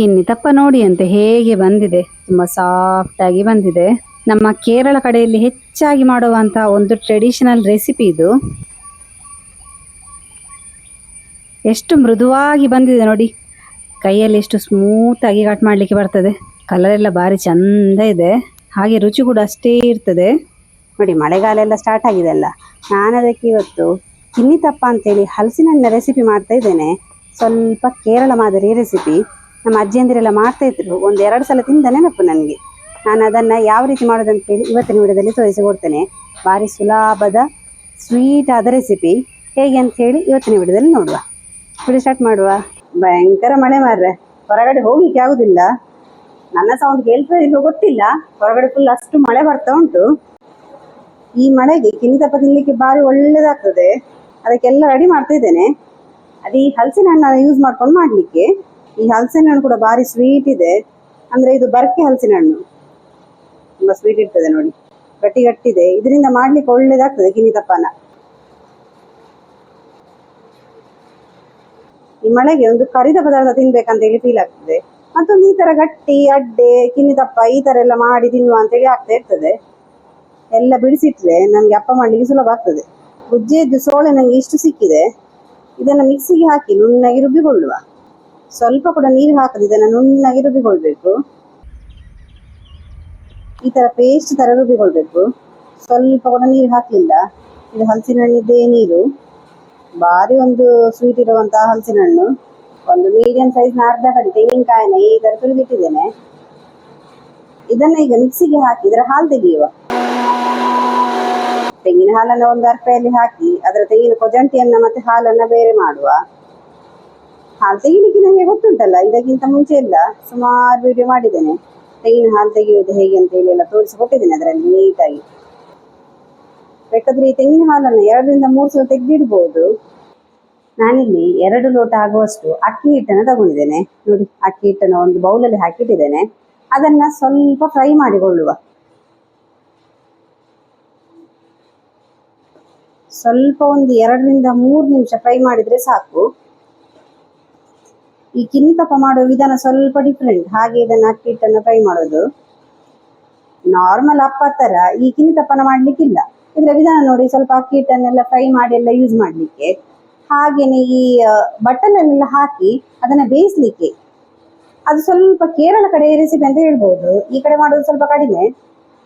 ಕಿನ್ನಿತಪ್ಪ ನೋಡಿ ಅಂತೆ ಹೇಗೆ ಬಂದಿದೆ, ತುಂಬಾ ಸಾಫ್ಟ್ ಆಗಿ ಬಂದಿದೆ. ನಮ್ಮ ಕೇರಳ ಕಡೆಯಲ್ಲಿ ಹೆಚ್ಚಾಗಿ ಮಾಡುವಂತ ಒಂದು ಟ್ರೆಡಿಷನಲ್ ರೆಸಿಪಿ ಇದು. ಎಷ್ಟು ಮೃದುವಾಗಿ ಬಂದಿದೆ ನೋಡಿ, ಕೈಯಲ್ಲಿ ಎಷ್ಟು ಸ್ಮೂತ್ ಆಗಿ ಕಟ್ ಮಾಡ್ಲಿಕ್ಕೆ ಬರ್ತದೆ. ಕಲರ್ ಎಲ್ಲ ಬಾರಿ ಚಂದ ಇದೆ, ಹಾಗೆ ರುಚಿ ಕೂಡ ಅಷ್ಟೇ ಇರ್ತದೆ ನೋಡಿ. ಮಳೆಗಾಲ ಎಲ್ಲ ಸ್ಟಾರ್ಟ್ ಆಗಿದೆ ಅಲ್ಲ, ನಾನು ಅದಕ್ಕೆ ಇವತ್ತು ಕಿನ್ನಿತಪ್ಪ ಅಂತೇಳಿ ಹಲಸಿನ ಹಣ್ಣಿನ ರೆಸಿಪಿ ಮಾಡ್ತಾ ಇದ್ದೇನೆ. ಸ್ವಲ್ಪ ಕೇರಳ ಮಾದರಿ ರೆಸಿಪಿ. ನಮ್ಮ ಅಜ್ಜಿಯಂದಿರೆಲ್ಲ ಮಾಡ್ತಾ ಇದ್ರು, 1-2 ಸಲ ತಿಂದ ನೆನಪು ನನಗೆ. ನಾನು ಅದನ್ನು ಯಾವ ರೀತಿ ಮಾಡೋದಂತೇಳಿ ಇವತ್ತಿನ ವಿಡಿಯೋದಲ್ಲಿ ತೋರಿಸಿಕೊಡ್ತೇನೆ. ಭಾರಿ ಸುಲಭದ ಸ್ವೀಟ್ ಆದ ರೆಸಿಪಿ ಹೇಗೆ ಅಂತ ಹೇಳಿ ಇವತ್ತಿನ ವಿಡಿಯೋದಲ್ಲಿ ನೋಡುವ. ವಿಡಿಯೋ ಸ್ಟಾರ್ಟ್ ಮಾಡುವ. ಭಯಂಕರ ಮಳೆ ಮಾರ್ರೆ, ಹೊರಗಡೆ ಹೋಗ್ಲಿಕ್ಕೆ ಆಗುದಿಲ್ಲ. ನನ್ನ ಸೌಂಡ್ ಕೇಳ್ತಾ ಇಲ್ಲೋ ಗೊತ್ತಿಲ್ಲ, ಹೊರಗಡೆ ಫುಲ್ ಅಷ್ಟು ಮಳೆ ಬರ್ತಾ ಉಂಟು. ಈ ಮಳೆಗೆ ಕಿನ್ನಿತಪ್ಪ ತಿನ್ಲಿಕ್ಕೆ ಭಾರಿ ಒಳ್ಳೇದಾಗ್ತದೆ. ಅದಕ್ಕೆಲ್ಲ ರೆಡಿ ಮಾಡ್ತಾ ಇದ್ದೇನೆ. ಅದು ಈ ಹಲಸಿನ ಹಣ್ಣನ್ನು ಯೂಸ್ ಮಾಡ್ಕೊಂಡು ಮಾಡ್ಲಿಕ್ಕೆ. ಈ ಹಲಸಿನ ಹಣ್ಣು ಕೂಡ ಭಾರಿ ಸ್ವೀಟ್ ಇದೆ, ಅಂದ್ರೆ ಇದು ಬರ್ಕೆ ಹಲಸಿನ ಹಣ್ಣು, ತುಂಬಾ ಸ್ವೀಟ್ ಇರ್ತದೆ ನೋಡಿ, ಗಟ್ಟಿ ಗಟ್ಟಿದೆ. ಇದರಿಂದ ಮಾಡ್ಲಿಕ್ಕೆ ಒಳ್ಳೇದಾಗ್ತದೆ ಕಿನ್ನಿತಪ್ಪನ. ಈ ಮಳೆಗೆ ಒಂದು ಕರಿದ ಪದಾರ್ಥ ತಿನ್ಬೇಕಂತ ಹೇಳಿ ಫೀಲ್ ಆಗ್ತದೆ. ಮತ್ತೊಂದು ಈ ತರ ಗಟ್ಟಿ ಅಡ್ಡೆ ಕಿನ್ನಿತಪ್ಪ ಈ ತರ ಎಲ್ಲ ಮಾಡಿ ತಿನ್ನುವ ಅಂತೇಳಿ ಆಗ್ತಾ ಇರ್ತದೆ. ಎಲ್ಲ ಬಿಡಿಸಿಟ್ರೆ ನಮ್ಗೆ ಅಪ್ಪ ಮಾಡ್ಲಿಕ್ಕೆ ಸುಲಭ ಆಗ್ತದೆ. ಗುಜ್ಜೆದ್ದು ಸೋಳೆ ನಂಗೆ ಇಷ್ಟು ಸಿಕ್ಕಿದೆ. ಇದನ್ನ ಮಿಕ್ಸಿಗೆ ಹಾಕಿ ನುಣ್ಣಗೆ ರುಬ್ಬಿಕೊಳ್ಳುವ. ಸ್ವಲ್ಪ ಕೂಡ ನೀರು ಹಾಕದೆ ಇದನ್ನ ನುಣ್ಣಗೆ ರುಬ್ಬಿಕೊಳ್ಬೇಕು. ಈ ತರ ಪೇಸ್ಟ್ ತರ ರುಬ್ಬಿಕೊಳ್ಬೇಕು. ಸ್ವಲ್ಪ ಕೂಡ ನೀರು ಹಾಕ್ಲಿಲ್ಲ. ಇದು ಹಲಸಿನ ಹಣ್ಣಿದ್ದೇ ನೀರು. ಭಾರಿ ಒಂದು ಸ್ವೀಟ್ ಇರುವಂತಹ ಹಲಸಿನ ಹಣ್ಣು. ಒಂದು ಮೀಡಿಯಂ ಸೈಜ್ನ ಅರ್ಧ ಕಡಿ ತೆಂಗಿನಕಾಯಿನ ಈ ತರ ತುರಿದಿಟ್ಟಿದ್ದೇನೆ. ಇದನ್ನ ಈಗ ಮಿಕ್ಸಿಗೆ ಹಾಕಿ ಇದರ ಹಾಲು ತೆಗೆಯುವ. ತೆಂಗಿನ ಹಾಲನ್ನ ಒಂದು ಅರ್ಪೆಯಲ್ಲಿ ಹಾಕಿ ಅದರ ತೆಂಗಿನ ಕೊಜಂಟಿಯನ್ನ ಮತ್ತೆ ಹಾಲನ್ನ ಬೇರೆ ಮಾಡುವ. ಹಾಲು ತೆಗಿಲಿಕ್ಕೆ ನನಗೆ ಗೊತ್ತುಂಟಲ್ಲ, ಇದಕ್ಕಿಂತ ಮುಂಚೆ ಎಲ್ಲ ಸುಮಾರು ವಿಡಿಯೋ ಮಾಡಿದ್ದೇನೆ. ತೆಂಗಿನ ಹಾಲು ತೆಗೆಯುವುದು ಹೇಗೆ ಅಂತ ಹೇಳಿ ಎಲ್ಲ ತೋರಿಸಿಕೊಟ್ಟಿದ್ದೇನೆ ಅದರಲ್ಲಿ ನೀಟಾಗಿ. ಬೇಕಾದ್ರೆ ಈ ತೆಂಗಿನ ಹಾಲನ್ನು 2-3 ಸಲ ತೆಗೆದಿಡ್ಬೋದು. ನಾನಿಲ್ಲಿ 2 ಲೋಟ ಆಗುವಷ್ಟು ಅಕ್ಕಿ ಹಿಟ್ಟನ್ನು ತಗೊಂಡಿದ್ದೇನೆ ನೋಡಿ. ಅಕ್ಕಿ ಹಿಟ್ಟನ್ನು ಒಂದು ಬೌಲಲ್ಲಿ ಹಾಕಿಟ್ಟಿದ್ದೇನೆ. ಅದನ್ನ ಸ್ವಲ್ಪ ಫ್ರೈ ಮಾಡಿಕೊಳ್ಳುವ. ಸ್ವಲ್ಪ ಒಂದು 2-3 ನಿಮಿಷ ಫ್ರೈ ಮಾಡಿದ್ರೆ ಸಾಕು. ಈ ಕಿನ್ನಿತಪ್ಪ ಮಾಡುವ ವಿಧಾನ ಸ್ವಲ್ಪ ಡಿಫ್ರೆಂಟ್. ಹಾಗೆ ಇದನ್ನ ಅಕ್ಕಿ ಹಿಟ್ಟನ್ನು ಫ್ರೈ ಮಾಡೋದು. ನಾರ್ಮಲ್ ಅಪ್ಪ ತರ ಈ ಕಿನ್ನಿತಪ್ಪನ ಮಾಡ್ಲಿಕ್ಕಿಲ್ಲ. ಇದರ ವಿಧಾನ ನೋಡಿ, ಸ್ವಲ್ಪ ಅಕ್ಕಿ ಹಿಟ್ಟನ್ನೆಲ್ಲ ಫ್ರೈ ಮಾಡಿ ಎಲ್ಲ ಯೂಸ್ ಮಾಡ್ಲಿಕ್ಕೆ. ಹಾಗೇನೆ ಈ ಬಟ್ಟಲನ್ನೆಲ್ಲ ಹಾಕಿ ಅದನ್ನ ಬೇಯಿಸ್ಲಿಕ್ಕೆ. ಅದು ಸ್ವಲ್ಪ ಕೇರಳ ಕಡೆ ರೆಸಿಪಿ ಅಂತ ಹೇಳ್ಬೋದು, ಈ ಕಡೆ ಮಾಡೋದು ಸ್ವಲ್ಪ ಕಡಿಮೆ.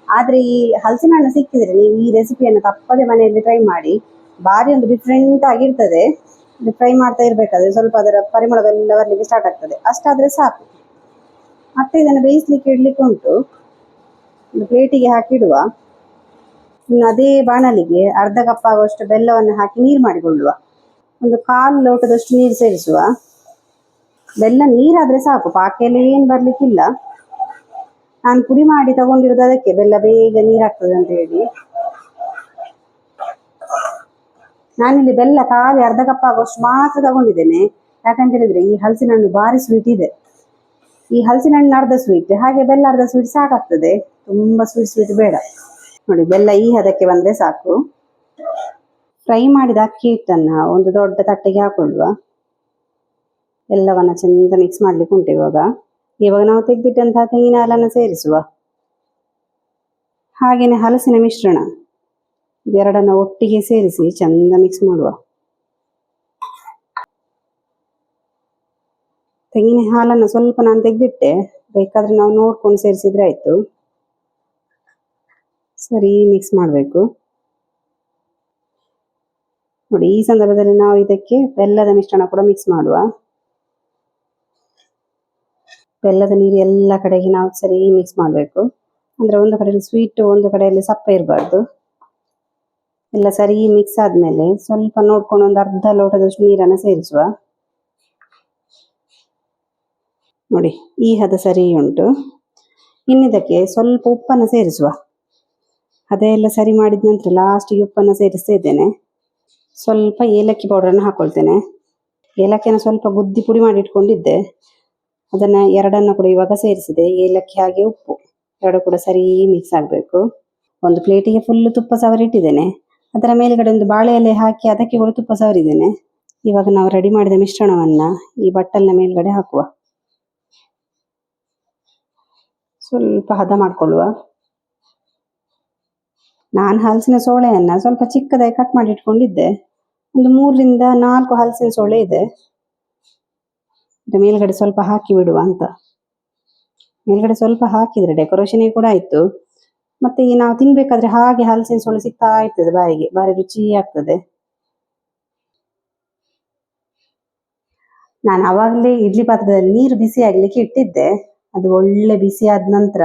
ಆದ್ರೆ ಈ ಹಲಸಿನ ಹಣ್ಣು ಸಿಕ್ಕಿದ್ರೆ ನೀವು ಈ ರೆಸಿಪಿಯನ್ನು ತಪ್ಪದೆ ಮನೆಯಲ್ಲಿ ಟ್ರೈ ಮಾಡಿ. ಭಾರಿ ಒಂದು ಡಿಫ್ರೆಂಟ್ ಆಗಿರ್ತದೆ. ಇದು ಫ್ರೈ ಮಾಡ್ತಾ ಇರ್ಬೇಕಾದ್ರೆ ಸ್ವಲ್ಪ ಅದರ ಪರಿಮಳವೆಲ್ಲ ಬರ್ಲಿಕ್ಕೆ ಸ್ಟಾರ್ಟ್ ಆಗ್ತದೆ. ಅಷ್ಟಾದ್ರೆ ಸಾಕು. ಮತ್ತೆ ಇದನ್ನು ಬೇಯಿಸ್ಲಿಕ್ಕೆ ಇಡ್ಲಿಕ್ಕೆ ಉಂಟು. ಒಂದು ಪ್ಲೇಟಿಗೆ ಹಾಕಿಡುವ. ಇನ್ನು ಅದೇ ಬಾಣಲಿಗೆ ಅರ್ಧ ಕಪ್ ಆಗುವಷ್ಟು ಬೆಲ್ಲವನ್ನು ಹಾಕಿ ನೀರು ಮಾಡಿಕೊಳ್ಳುವ. ಒಂದು 1/4 ಲೋಟದಷ್ಟು ನೀರು ಸೇರಿಸುವ. ಬೆಲ್ಲ ನೀರಾದ್ರೆ ಸಾಕು, ಪಾಕೆಯಲ್ಲಿ ಏನು ಬರ್ಲಿಕ್ಕಿಲ್ಲ. ನಾನು ಪುಡಿ ಮಾಡಿ ತಗೊಂಡಿರೋದು ಅದಕ್ಕೆ, ಬೆಲ್ಲ ಬೇಗ ನೀರಾಗ್ತದೆ ಅಂತ ಹೇಳಿ. ನಾನಿಲ್ಲಿ ಬೆಲ್ಲ ಖಾಲಿ ಅರ್ಧ ಕಪ್ ಆಗುವಷ್ಟು ಮಾತ್ರ ತಗೊಂಡಿದ್ದೇನೆ. ಯಾಕಂತ ಹೇಳಿದ್ರೆ ಈ ಹಲಸಿನ ಹಣ್ಣು ಭಾರಿ ಸ್ವೀಟ್ ಇದೆ. ಈ ಹಲಸಿನ ಹಣ್ಣು ಅರ್ಧ ಸ್ವೀಟ್, ಹಾಗೆ ಬೆಲ್ಲ ಅರ್ಧ ಸ್ವೀಟ್ ಸಾಕಾಗ್ತದೆ. ತುಂಬಾ ಸ್ವೀಟ್ ಬೇಡ ನೋಡಿ. ಬೆಲ್ಲ ಈ ಹದಕ್ಕೆ ಬಂದ್ರೆ ಸಾಕು. ಫ್ರೈ ಮಾಡಿದ ಅಕ್ಕಿ ಹಿಟ್ಟನ್ನ ಒಂದು ದೊಡ್ಡ ತಟ್ಟೆಗೆ ಹಾಕೊಳ್ಳುವ. ಎಲ್ಲವನ್ನ ಚೆಂದ ಮಿಕ್ಸ್ ಮಾಡ್ಲಿಕ್ಕೆ ಉಂಟು. ಇವಾಗ ನಾವು ತೆಗೆದಿಟ್ಟಂತಹ ತೆಂಗಿನ ಹಾಲನ್ನು ಸೇರಿಸುವ. ಹಾಗೇನೆ ಹಲಸಿನ ಮಿಶ್ರಣ ಇದೆರಡನ್ನ ಒಟ್ಟಿಗೆ ಸೇರಿಸಿ ಚೆಂದ ಮಿಕ್ಸ್ ಮಾಡುವ. ತೆಂಗಿನ ಹಾಲನ್ನು ಸ್ವಲ್ಪ ನಾನು ತೆಗೆದಿಟ್ಟೆ, ಬೇಕಾದ್ರೆ ನಾವು ನೋಡ್ಕೊಂಡು ಸೇರಿಸಿದ್ರೆ ಆಯ್ತು. ಸರಿ ಮಿಕ್ಸ್ ಮಾಡಬೇಕು ನೋಡಿ. ಈ ಸಂದರ್ಭದಲ್ಲಿ ನಾವು ಇದಕ್ಕೆ ಬೆಲ್ಲದ ಮಿಶ್ರಣ ಕೂಡ ಮಿಕ್ಸ್ ಮಾಡುವ. ಬೆಲ್ಲದ ನೀರು ಎಲ್ಲ ಕಡೆಗೆ ನಾವು ಸರಿ ಮಿಕ್ಸ್ ಮಾಡಬೇಕು. ಅಂದ್ರೆ ಒಂದು ಕಡೆಯಲ್ಲಿ ಸ್ವೀಟ್, ಒಂದು ಕಡೆಯಲ್ಲಿ ಸಪ್ಪೆ ಇರಬಾರ್ದು. ಎಲ್ಲ ಸರಿ ಮಿಕ್ಸ್ ಆದ್ಮೇಲೆ ಸ್ವಲ್ಪ ನೋಡ್ಕೊಂಡು ಒಂದು ಅರ್ಧ ಲೋಟದಷ್ಟು ನೀರನ್ನು ಸೇರಿಸುವ ನೋಡಿ. ಈ ಹದ ಸರಿ ಉಂಟು. ಇನ್ನಿದಕ್ಕೆ ಸ್ವಲ್ಪ ಉಪ್ಪನ್ನು ಸೇರಿಸುವ. ಅದೆಲ್ಲ ಸರಿ ಮಾಡಿದ ನಂತರ ಲಾಸ್ಟಿಗೆ ಉಪ್ಪನ್ನು ಸೇರಿಸ್ತಾ ಇದ್ದೇನೆ. ಸ್ವಲ್ಪ ಏಲಕ್ಕಿ ಪೌಡರನ್ನು ಹಾಕೊಳ್ತೇನೆ. ಏಲಕ್ಕಿಯನ್ನು ಸ್ವಲ್ಪ ಗುದ್ದಿ ಪುಡಿ ಮಾಡಿ ಇಟ್ಕೊಂಡಿದ್ದೆ, ಅದನ್ನ 2 ಕೂಡ ಇವಾಗ ಸೇರಿಸಿದೆ. ಏಲಕ್ಕಿ ಹಾಗೆ ಉಪ್ಪು 2 ಕೂಡ ಸರಿ ಮಿಕ್ಸ್ ಆಗಬೇಕು. ಒಂದು ಪ್ಲೇಟಿಗೆ ಫುಲ್ ತುಪ್ಪ ಸವರಿಟ್ಟಿದ್ದೇನೆ. ಅದರ ಮೇಲ್ಗಡೆ ಒಂದು ಬಾಳೆ ಎಲೆ ಹಾಕಿ ಅದಕ್ಕೆ ಕೂಡ ತುಪ್ಪ ಸವರಿದ್ದೇನೆ. ಇವಾಗ ನಾವು ರೆಡಿ ಮಾಡಿದ ಮಿಶ್ರಣವನ್ನ ಈ ಬಟ್ಟಲಿನ ಮೇಲ್ಗಡೆ ಹಾಕುವ. ಸ್ವಲ್ಪ ಹದ ಮಾಡ್ಕೊಳ್ಳುವ. ನಾನು ಹಲಸಿನ ಸೋಳೆಯನ್ನ ಸ್ವಲ್ಪ ಚಿಕ್ಕದಾಗಿ ಕಟ್ ಮಾಡಿ ಇಟ್ಕೊಂಡಿದ್ದೆ. ಒಂದು 3 ರಿಂದ 4 ಹಲಸಿನ ಸೋಳೆ ಇದೆ. ಮೇಲ್ಗಡೆ ಸ್ವಲ್ಪ ಹಾಕಿ ಬಿಡುವ ಅಂತ. ಮೇಲ್ಗಡೆ ಸ್ವಲ್ಪ ಹಾಕಿದ್ರೆ ಡೆಕೋರೇಷನ್ ಕೂಡ ಆಯ್ತು. ಮತ್ತೆ ಈ ನಾವು ತಿನ್ಬೇಕಾದ್ರೆ ಹಾಗೆ ಹಲಸಿನ ಸೋಳೆ ಸಿಗ್ತಾ ಇರ್ತದೆ ಬಾಯಿಗೆ, ಬಾರಿ ರುಚಿ ಆಗ್ತದೆ. ನಾನು ಅವಾಗಲೇ ಇಡ್ಲಿ ಪಾತ್ರದಲ್ಲಿ ನೀರು ಬಿಸಿ ಆಗ್ಲಿಕ್ಕೆ ಇಟ್ಟಿದ್ದೆ. ಅದು ಒಳ್ಳೆ ಬಿಸಿ ಆದ ನಂತರ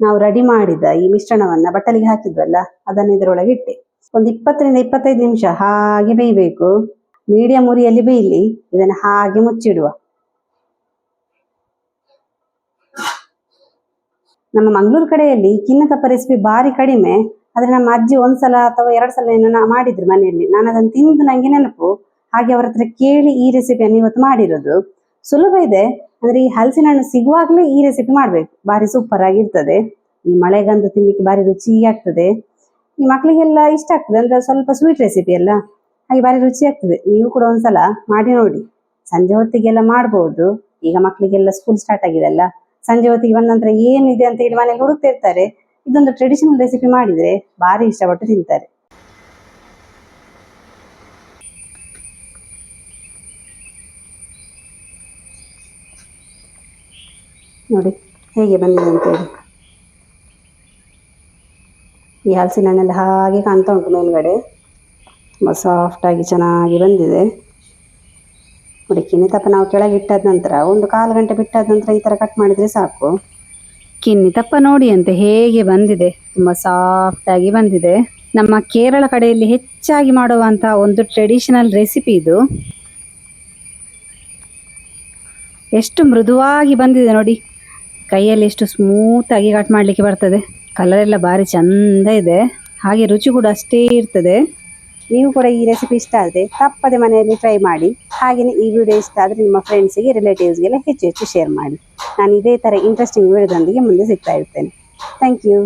ನಾವು ರೆಡಿ ಮಾಡಿದ ಈ ಮಿಶ್ರಣವನ್ನ ಬಟ್ಟಲಿಗೆ ಹಾಕಿದ್ವಲ್ಲ, ಅದನ್ನ ಇದರೊಳಗೆ ಇಟ್ಟೆ. ಒಂದು 20 ರಿಂದ 25 ನಿಮಿಷ ಹಾಗೆ ಬೇಯಬೇಕು. ಮೀಡಿಯಂ ಉರಿಯಲ್ಲಿ ಬೇಯಲಿ. ಇದನ್ನ ಹಾಗೆ ಮುಚ್ಚಿಡುವ. ನಮ್ಮ ಮಂಗಳೂರು ಕಡೆಯಲ್ಲಿ ಕಿನ್ನತಪ್ಪ ರೆಸಿಪಿ ಬಾರಿ ಕಡಿಮೆ. ಆದ್ರೆ ನಮ್ಮ ಅಜ್ಜಿ 1 ಸಲ ಅಥವಾ 2 ಸಲ ಏನೋ ಮಾಡಿದ್ರು ಮನೆಯಲ್ಲಿ. ನಾನು ಅದನ್ನು ತಿಂದು ನಂಗೆ ನೆನಪು. ಹಾಗೆ ಅವರ ಹತ್ರ ಕೇಳಿ ಈ ರೆಸಿಪಿಯನ್ನು ಇವತ್ತು ಮಾಡಿರೋದು. ಸುಲಭ ಇದೆ. ಅಂದ್ರೆ ಈ ಹಲಸಿನ ಹಣ್ಣು ಸಿಗುವಾಗ್ಲೇ ಈ ರೆಸಿಪಿ ಮಾಡ್ಬೇಕು, ಬಾರಿ ಸೂಪರ್ ಆಗಿರ್ತದೆ. ಈ ಮಳೆಗಂದು ತಿನ್ಲಿಕ್ಕೆ ಬಾರಿ ರುಚಿ ಆಗ್ತದೆ. ಈ ಮಕ್ಕಳಿಗೆಲ್ಲ ಇಷ್ಟ ಆಗ್ತದೆ, ಅಂದ್ರೆ ಸ್ವಲ್ಪ ಸ್ವೀಟ್ ರೆಸಿಪಿ ಅಲ್ಲ, ಹಾಗೆ ಬಾರಿ ರುಚಿ ಆಗ್ತದೆ. ನೀವು ಕೂಡ ಒಂದ್ಸಲ ಮಾಡಿ ನೋಡಿ. ಸಂಜೆ ಹೊತ್ತಿಗೆಲ್ಲ ಮಾಡ್ಬೋದು. ಈಗ ಮಕ್ಕಳಿಗೆಲ್ಲ ಸ್ಕೂಲ್ ಸ್ಟಾರ್ಟ್ ಆಗಿದೆ ಅಲ್ಲ, ಸಂಜೆ ಹೊತ್ತಿಗೆ ಬಂದ ನಂತರ ಏನಿದೆ ಅಂತ ಹೇಳಿ ಮನೇಲಿ ಹುಡುಕ್ತಾ ಇರ್ತಾರೆ. ಇದೊಂದು ಟ್ರೆಡಿಷನಲ್ ರೆಸಿಪಿ ಮಾಡಿದ್ರೆ ಬಾರಿ ಇಷ್ಟಪಟ್ಟು ತಿಂತಾರೆ. ನೋಡಿ ಹೇಗೆ ಬಂದಿದೆ ಅಂತೇಳಿ. ಈ ಹಲಸಿನ ಹಣ್ಣೆಲ್ಲ ಹಾಗೆ ಕಾಣ್ತಾ ಉಂಟು ಮೇಲ್ಗಡೆ. ತುಂಬ ಸಾಫ್ಟ್ ಆಗಿ ಚೆನ್ನಾಗಿ ಬಂದಿದೆ. ನೋಡಿ, ಕಿನ್ನಿತಪ್ಪ ನಾವು ಕೆಳಗೆ ಇಟ್ಟಾದ ನಂತರ 1/4 ಗಂಟೆ ಬಿಟ್ಟಾದ ನಂತರ ಈ ಥರ ಕಟ್ ಮಾಡಿದರೆ ಸಾಕು. ಕಿನ್ನಿತಪ್ಪ ನೋಡಿ ಅಂತ ಹೇಗೆ ಬಂದಿದೆ, ತುಂಬ ಸಾಫ್ಟ್ ಆಗಿ ಬಂದಿದೆ. ನಮ್ಮ ಕೇರಳ ಕಡೆಯಲ್ಲಿ ಹೆಚ್ಚಾಗಿ ಮಾಡುವಂಥ ಒಂದು ಟ್ರೆಡಿಷನಲ್ ರೆಸಿಪಿ ಇದು. ಎಷ್ಟು ಮೃದುವಾಗಿ ಬಂದಿದೆ ನೋಡಿ. ಕೈಯಲ್ಲಿ ಎಷ್ಟು ಸ್ಮೂತಾಗಿ ಕಟ್ ಮಾಡಲಿಕ್ಕೆ ಬರ್ತದೆ. ಕಲರ್ ಎಲ್ಲ ಭಾರಿ ಚಂದ ಇದೆ. ಹಾಗೆ ರುಚಿ ಕೂಡ ಅಷ್ಟೇ ಇರ್ತದೆ. ನೀವು ಕೂಡ ಈ ರೆಸಿಪಿ ಇಷ್ಟ ಆದರೆ ತಪ್ಪದೆ ಮನೆಯಲ್ಲಿ ಟ್ರೈ ಮಾಡಿ. ಹಾಗೆಯೇ ಈ ವಿಡಿಯೋ ಇಷ್ಟ ಆದರೆ ನಿಮ್ಮ ಫ್ರೆಂಡ್ಸಿಗೆ, ರಿಲೇಟಿವ್ಸ್ಗೆಲ್ಲ ಹೆಚ್ಚು ಶೇರ್ ಮಾಡಿ. ನಾನು ಇದೇ ಥರ ಇಂಟ್ರೆಸ್ಟಿಂಗ್ ವಿಡಿಯೋದೊಂದಿಗೆ ಮುಂದೆ ಸಿಗ್ತಾ ಇರ್ತೇನೆ. Thank you.